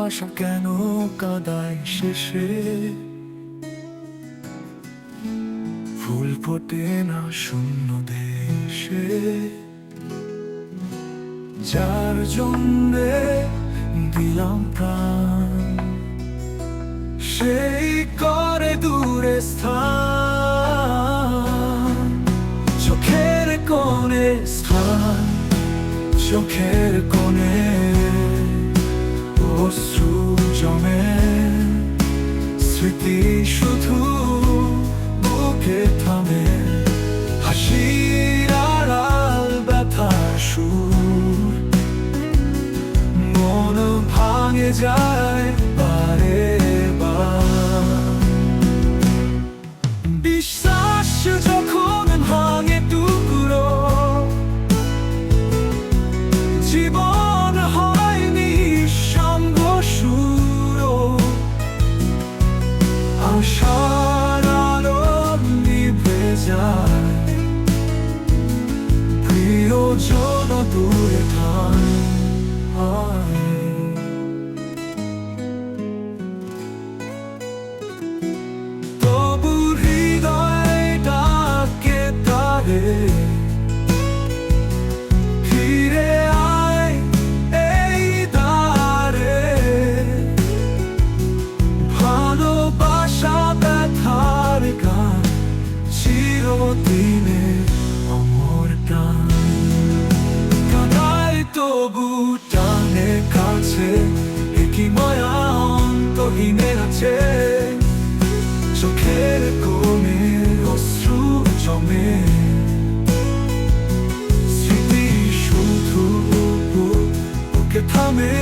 ভালোবাসা কেন কাদায় শেষে? ফুল ফোটে না শূন্য দেশে, যার জন্যে দিলাম প্রাণ সেই করে দূরে স্থান। চোখের কোণে স্থান, চোখের কোণে অশ্রু জমে, স্মৃতি শুধু বুকে থামে। হাসির আড়াল ব্যথার সুর, মন ভাঙে যায় বারে বার। বিশ্বাস যখন ভাঙে টুকরো, জীবন হয়নি সঙ্গ সুরো। আশার আলো নিভে যায়, প্রিয়জন দূরে ঠায়। তবু হৃদয় ডাকে তারে, ফিরে আয় এই দ্বারে। ভালোবাসা ব্যথার গান, চিরদিনের অমর গান। কাঁদায় তবু টানে কাছে, একই মায়া অন্তহীনের আছে। চোখের কোণে অশ্রু জমে, স্মৃতি শুধু বুকে থামে।